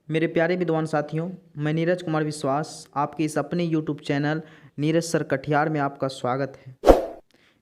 मेरे प्यारे विद्वान साथियों, मैं नीरज कुमार विश्वास आपके इस अपने YouTube channel Neeraj sir Katihar में आपका स्वागत है।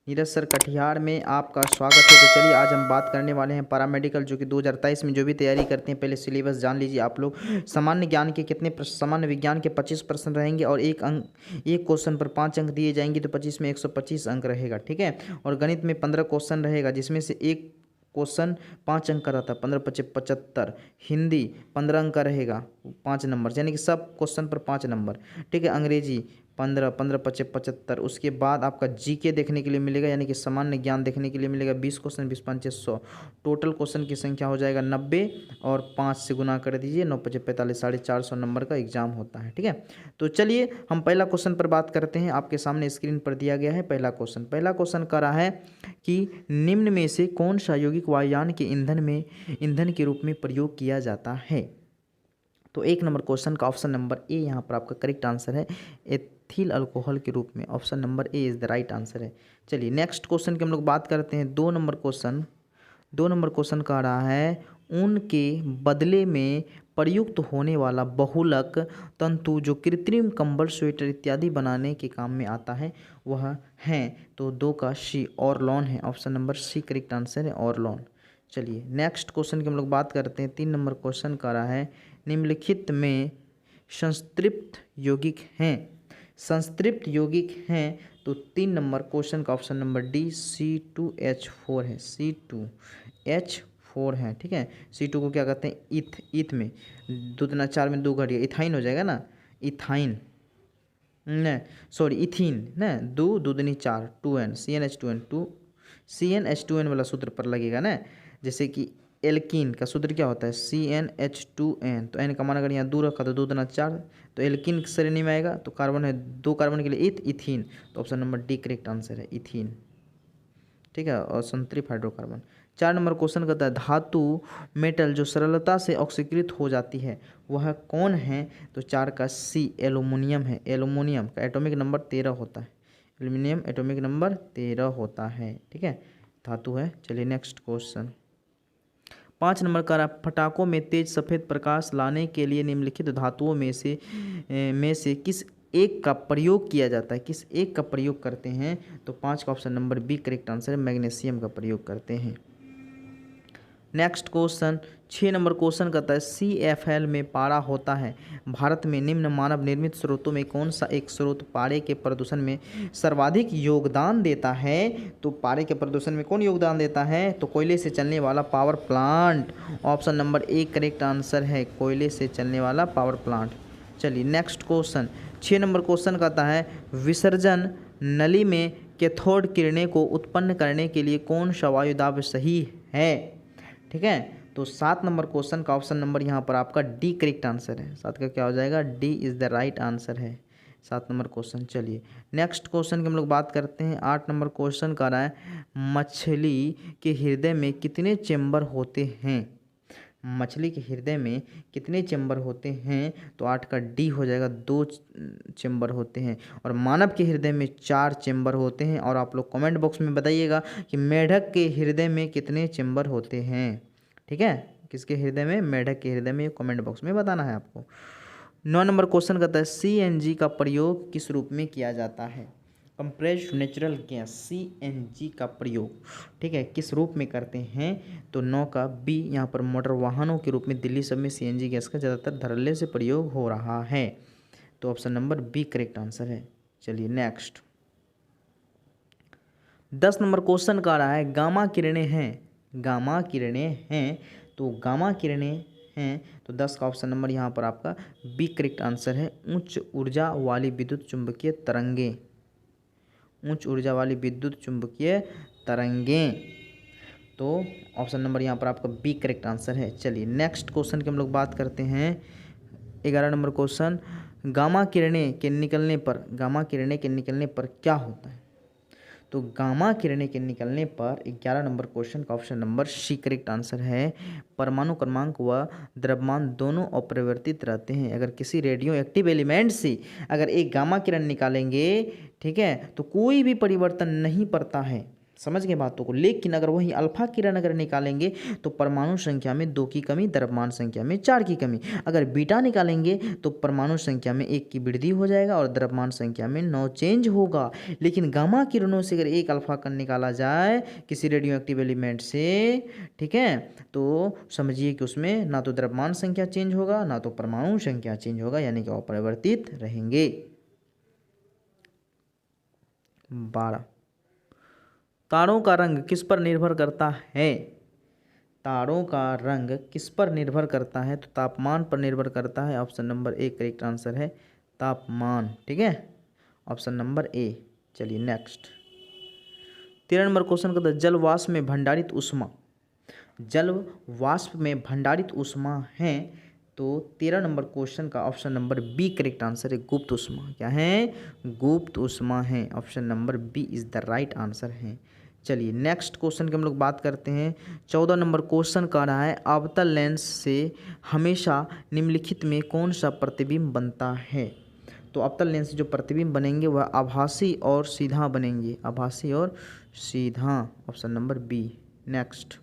नीरज सर कटिहार में आपका स्वागत है। तो चलिए आज हम बात करने वाले हैं पैरामेडिकल, जो कि 2023 में जो भी तैयारी करते हैं पहले सिलेबस जान लीजिए आप लोग। सामान्य ज्ञान के कितने प्रश्न, सामान्य विज्ञान के 25 प्रश्न रहेंगे और एक क्वेश्चन पर 5 अंक दिए जाएंगे, तो 25 में 125 अंक रहेगा। ठीक है। और गणित में 15 क्वेश्चन रहेगा, जिसमें से एक क्वेश्चन 5 अंक का रहता है, 15 पचे 75। हिंदी 15 अंक का रहेगा, 5 नंबर, यानी कि सब क्वेश्चन पर 5 नंबर। ठीक है। अंग्रेजी 15, 15 पचे 75। उसके बाद आपका जीके देखने के लिए मिलेगा, यानी कि सामान्य ज्ञान देखने के लिए मिलेगा 20 क्वेश्चन, 20 पंचे 100। टोटल क्वेश्चन की संख्या हो जाएगा 90 और 5 से गुना कर दीजिए, 9 पचे 45, 450 नंबर का एग्जाम होता है। ठीक है। तो चलिए हम पहला क्वेश्चन पर बात करते हैं। आपके सामने स्क्रीन पर दिया गया है पहला क्वेश्चन। पहला क्वेश्चन कर रहा है कि निम्न में से कौन सा यौगिक वायुयान के ईंधन के रूप में प्रयोग किया जाता है। तो 1 नंबर क्वेश्चन का ऑप्शन नंबर ए यहाँ पर आपका करेक्ट आंसर है, एथिल अल्कोहल के रूप में। Option number A is the right answer है। चलिए नेक्स्ट क्वेश्चन की हम लोग बात करते हैं। 2 नंबर क्वेश्चन कह रहा है ऊन के बदले में प्रयुक्त होने वाला बहुलक तंतु जो कृत्रिम कंबल, स्वेटर इत्यादि बनाने के काम में आता है वह है। तो 2 का सी ऑरलॉन है। Option number C correct answer है, ऑरलॉन। चलिए नेक्स्ट क्वेश्चन की हम लोग बात करते हैं। 3 नंबर क्वेश्चन कर रहा है निम्नलिखित में संतृप्त यौगिक हैं। तो 3 नंबर क्वेश्चन का ऑप्शन नंबर डी C2H4 है, C2H4 है। ठीक है। C2 को क्या कहते हैं, ईथ में 2 दूना 4 में 2 घट गया, इथाइन हो जाएगा ना, इथाइन न सॉरी इथीन न, 2 दूनी 4 2n CnH2n वाला सूत्र पर लगेगा ना। जैसे कि एल्कीन का सूत्र क्या होता है, CnH2n। तो n का मान अगर यहाँ 2 रखा तो 2 दूना 4, तो एल्कीन श्रेणी में आएगा। तो कार्बन है 2 कार्बन के लिए इथीन। तो option number D correct answer है, इथीन। ठीक है। और संतृप्त हाइड्रोकार्बन। 4 नंबर क्वेश्चन कहता है धातु मेटल जो सरलता से ऑक्सीकृत हो जाती है वह कौन है। तो 4 का सी एल्युमिनियम है। एल्युमिनियम का एटॉमिक नंबर 13 होता है। एल्युमिनियम एटॉमिक नंबर 13 होता है। ठीक है। धातु है। चलिए नेक्स्ट क्वेश्चन। 5 नंबर का पटाखों में तेज सफ़ेद प्रकाश लाने के लिए निम्नलिखित धातुओं में से किस एक का प्रयोग किया जाता है, किस एक का प्रयोग करते हैं। तो 5 का option number B correct answer है, मैग्नीशियम का प्रयोग करते हैं। नेक्स्ट क्वेश्चन 6 नंबर क्वेश्चन कहता है CFL में पारा होता है। भारत में निम्न मानव निर्मित स्रोतों में कौन सा एक स्रोत पारे के प्रदूषण में सर्वाधिक योगदान देता है। तो पारे के प्रदूषण में कौन योगदान देता है। तो कोयले से चलने वाला power plant. Option number A correct answer है, कोयले से चलने वाला पावर प्लांट। चलिए नेक्स्ट क्वेश्चन 6 नंबर क्वेश्चन कहता है विसर्जन नली में कैथोड किरणें को उत्पन्न करने के लिए कौन सा वायुदाब सही है। ठीक है। तो 7 नंबर क्वेश्चन का ऑप्शन नंबर यहाँ पर आपका डी करेक्ट आंसर है। 7 का क्या हो जाएगा, D is the right answer है, 7 नंबर क्वेश्चन। चलिए नेक्स्ट क्वेश्चन की हम लोग बात करते हैं। 8 नंबर क्वेश्चन का रहा है मछली के हृदय में कितने चेम्बर होते हैं। मछली के हृदय में कितने चेम्बर होते हैं। तो 8 का डी हो जाएगा, 2 चेम्बर होते हैं। और मानव के हृदय में 4 चेम्बर होते हैं। और आप लोग कमेंट बॉक्स में बताइएगा कि मेढक के हृदय में कितने चेम्बर होते हैं। ठीक है। किसके हृदय में, मेढक के हृदय में, कमेंट बॉक्स में बताना है आपको। 9 नंबर क्वेश्चन कहता है CNG का प्रयोग किस रूप में किया जाता है। कंप्रेस्ड नेचुरल गैस CNG का प्रयोग, ठीक है, किस रूप में करते हैं। तो 9 का बी यहाँ पर मोटर वाहनों के रूप में दिल्ली सब में CNG गैस का ज़्यादातर धड़ल्ले से प्रयोग हो रहा है। तो option number B correct answer है। चलिए नेक्स्ट 10 नंबर क्वेश्चन का रहा है गामा किरणें हैं। तो गामा किरणें हैं। तो 10 का ऑप्शन नंबर यहाँ पर आपका बी करेक्ट आंसर है, उच्च ऊर्जा वाली विद्युत चुंबकीय तरंगें। उच्च ऊर्जा वाली विद्युत चुंबकीय तरंगें। तो ऑप्शन नंबर यहाँ पर आपका बी करेक्ट आंसर है। चलिए नेक्स्ट क्वेश्चन की हम लोग बात करते हैं। 11 नंबर क्वेश्चन गामा किरणें के निकलने पर क्या होता है। तो गामा किरणें के निकलने पर 11 नंबर क्वेश्चन का option number C correct answer है, परमाणु क्रमांक व द्रव्यमान दोनों अपरिवर्तित रहते हैं। अगर किसी रेडियो एक्टिव एलिमेंट से अगर एक गामा किरण निकालेंगे, ठीक है, तो कोई भी परिवर्तन नहीं पड़ता है, समझ गए बातों को। लेकिन अगर वही अल्फा किरण अगर निकालेंगे तो परमाणु संख्या में 2 की कमी, द्रव्यमान संख्या में 4 की कमी। अगर बीटा निकालेंगे तो परमाणु संख्या में 1 की वृद्धि हो जाएगा और द्रव्यमान संख्या में 9 चेंज होगा। लेकिन गामा किरणों से अगर एक अल्फा कण निकाला जाए किसी रेडियो एक्टिव एलिमेंट से, ठीक है, तो समझिए कि उसमें ना तो द्रव्यमान संख्या चेंज होगा ना तो परमाणु संख्या चेंज होगा, यानी कि अपरिवर्तित रहेंगे। 12, तारों का रंग किस पर निर्भर करता है? तारों का रंग किस पर निर्भर करता है? तो तापमान पर निर्भर करता है। Option number A correct answer है, तापमान। ठीक है, ऑप्शन नंबर ए। चलिए नेक्स्ट 13 नंबर क्वेश्चन का, जल वाष्प में भंडारित ऊष्मा, जल वाष्प में भंडारित ऊष्मा है। तो 13 नंबर क्वेश्चन का option number B correct answer है, गुप्त ऊष्मा। क्या है? गुप्त ऊष्मा है। Option number B is the right answer है। चलिए नेक्स्ट क्वेश्चन की हम लोग बात करते हैं। 14 नंबर क्वेश्चन कह रहा है, अवतल लेंस से हमेशा निम्नलिखित में कौन सा प्रतिबिंब बनता है? तो अवतल लेंस से जो प्रतिबिंब बनेंगे वह आभासी और सीधा बनेंगे, आभासी और सीधा। Option number B. नेक्स्ट,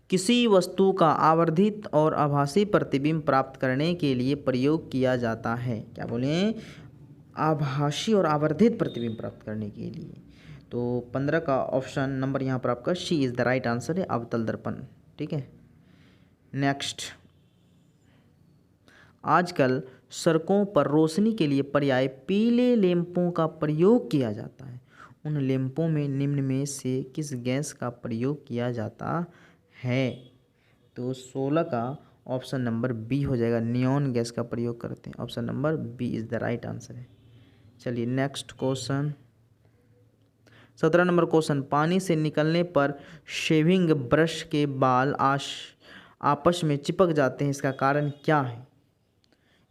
किसी वस्तु का आवर्धित और आभासी प्रतिबिंब प्राप्त करने के लिए प्रयोग किया जाता है। क्या बोलें? आभासी और आवर्धित प्रतिबिंब प्राप्त करने के लिए। तो 15 का ऑप्शन नंबर यहाँ पर आपका सी इज़ द राइट आंसर है, अवतल दर्पण। ठीक है, नेक्स्ट, आजकल सड़कों पर रोशनी के लिए पर्याय पीले लैंपों का प्रयोग किया जाता है। उन लैंपों में निम्न में से किस गैस का प्रयोग किया जाता है? तो 16 का ऑप्शन नंबर बी हो जाएगा, नियॉन गैस का प्रयोग करते हैं। Option number B is the right answer है। चलिए नेक्स्ट क्वेश्चन 17 नंबर क्वेश्चन, पानी से निकलने पर शेविंग ब्रश के बाल आपस में चिपक जाते हैं, इसका कारण क्या है?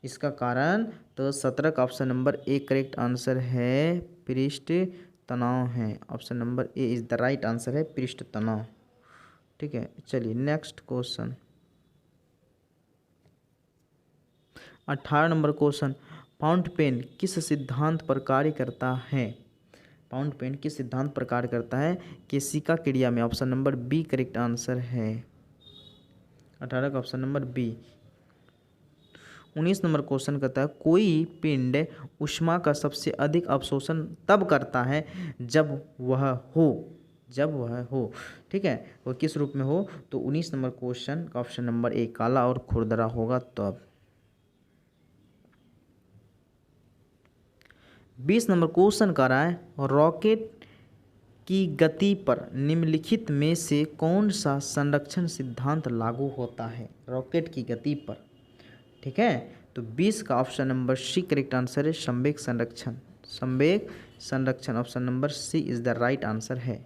इसका कारण तो 17 का option number A correct answer है, पृष्ठ तनाव है। Option number A is the right answer है, पृष्ठ तनाव। ठीक है, चलिए next question 18 number question, fountain pen किस सिद्धांत पर कार्य करता है? पाउंड पेन किस सिद्धांत पर कार्य करता है? केशिका क्रिया में। Option number B correct answer है, 18 का option number B. 19 number question कहता है, कोई पिंड ऊष्मा का सबसे अधिक अवशोषण तब करता है जब वह हो। ठीक है, वो किस रूप में हो? तो 19 नंबर क्वेश्चन का ऑप्शन नंबर ए काला और खुरदरा होगा तब। 20 नंबर क्वेश्चन कर रहा है, रॉकेट की गति पर निम्नलिखित में से कौन सा संरक्षण सिद्धांत लागू होता है? रॉकेट की गति पर। ठीक है, तो 20 का option number C correct answer है, संवेग संरक्षण। संवेग संरक्षण, option number C is the right answer है।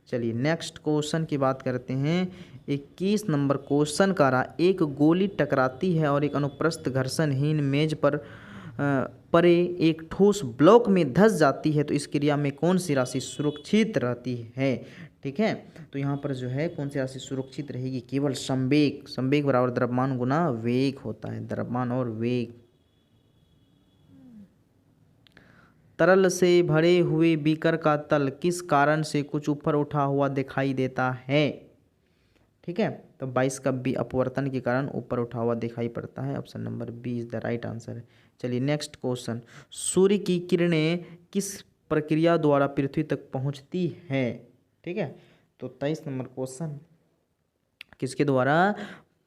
चलिए नेक्स्ट क्वेश्चन की बात करते हैं। 21 नंबर क्वेश्चन का रहा, एक गोली टकराती है और एक अनुप्रस्थ घर्षणहीन मेज पर परे एक ठोस ब्लॉक में धंस जाती है, तो इस क्रिया में कौन सी राशि सुरक्षित रहती है? ठीक है, तो यहाँ पर जो है कौन सी राशि सुरक्षित रहेगी? केवल संवेग। संवेग बराबर द्रव्यमान गुना वेग होता है, द्रव्यमान और वेग। तरल से भरे हुए बीकर का तल किस कारण से कुछ ऊपर उठा हुआ दिखाई देता है? ठीक है, तो 22 का बी अपवर्तन के कारण ऊपर उठा हुआ दिखाई पड़ता है। Option number B is the right answer है। चलिए नेक्स्ट क्वेश्चन, सूर्य की किरणें किस प्रक्रिया द्वारा पृथ्वी तक पहुंचती है? ठीक है, तो 23 नंबर क्वेश्चन किसके द्वारा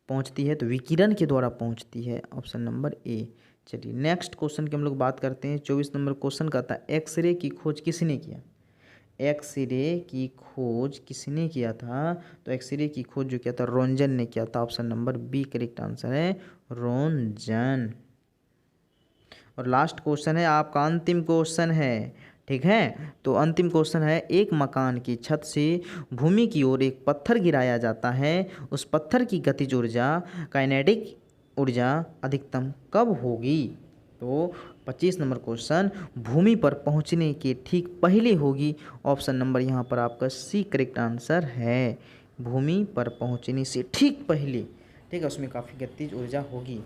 पहुंचती है? तो विकिरण के द्वारा पहुंचती है। ऑप्शन नंबर ए। चलिए नेक्स्ट क्वेश्चन की हम लोग बात करते हैं। 24 नंबर क्वेश्चन का था, एक्सरे की खोज किसने किया? एक्सरे की खोज किसने किया था? तो एक्सरे की खोज जो किया था रोंजन ने किया था। Option number B correct answer है, रोंजन। और लास्ट क्वेश्चन है आपका, अंतिम क्वेश्चन है। ठीक है, तो अंतिम क्वेश्चन है, एक मकान की छत से भूमि की ओर एक पत्थर गिराया जाता है, उस पत्थर की गतिज ऊर्जा काइनेटिक ऊर्जा अधिकतम कब होगी? तो 25 नंबर क्वेश्चन भूमि पर पहुंचने के ठीक पहले होगी। ऑप्शन नंबर यहाँ पर आपका सी करेक्ट आंसर है, भूमि पर पहुंचने से ठीक पहले। ठीक है, उसमें काफ़ी गतिज ऊर्जा होगी।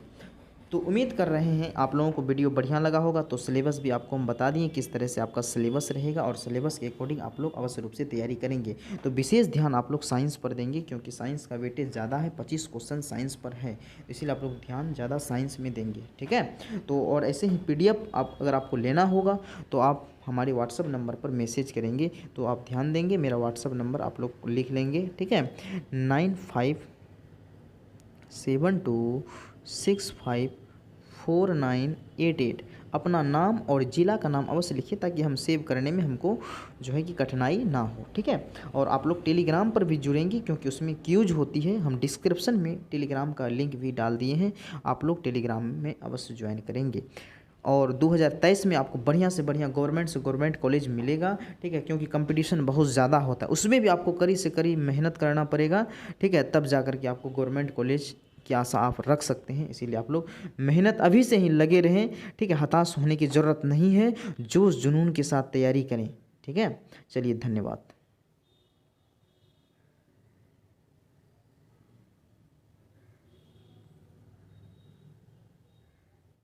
तो उम्मीद कर रहे हैं आप लोगों को वीडियो बढ़िया लगा होगा। तो सिलेबस भी आपको हम बता दिए किस तरह से आपका सिलेबस रहेगा और सिलेबस के अकॉर्डिंग आप लोग अवश्य रूप से तैयारी करेंगे। तो विशेष ध्यान आप लोग साइंस पर देंगे क्योंकि साइंस का वेटेज ज़्यादा है, 25 क्वेश्चन साइंस पर है, इसीलिए आप लोग ध्यान ज़्यादा साइंस में देंगे, ठीक है। तो और ऐसे ही PDF आप अगर आपको लेना होगा तो आप हमारे व्हाट्सअप नंबर पर मैसेज करेंगे। तो आप ध्यान देंगे, मेरा व्हाट्सअप नंबर आप लोग लिख लेंगे, ठीक है, 9572654988। अपना नाम और ज़िला का नाम अवश्य लिखिए ताकि हम सेव करने में हमको जो है कि कठिनाई ना हो, ठीक है। और आप लोग टेलीग्राम पर भी जुड़ेंगे क्योंकि उसमें क्यूज होती है, हम डिस्क्रिप्शन में टेलीग्राम का लिंक भी डाल दिए हैं, आप लोग टेलीग्राम में अवश्य ज्वाइन करेंगे। और 2023 में आपको बढ़िया से बढ़िया गवर्नमेंट से गवर्नमेंट कॉलेज मिलेगा, ठीक है, क्योंकि कंपटीशन बहुत ज़्यादा होता है, उसमें भी आपको कड़ी से कड़ी मेहनत करना पड़ेगा, ठीक है, तब जा कर के आपको गवर्नमेंट कॉलेज की आशा आप रख सकते हैं। इसीलिए आप लोग मेहनत अभी से ही लगे रहें, ठीक है, हताश होने की ज़रूरत नहीं है, जोश जुनून के साथ तैयारी करें, ठीक है। चलिए, धन्यवाद।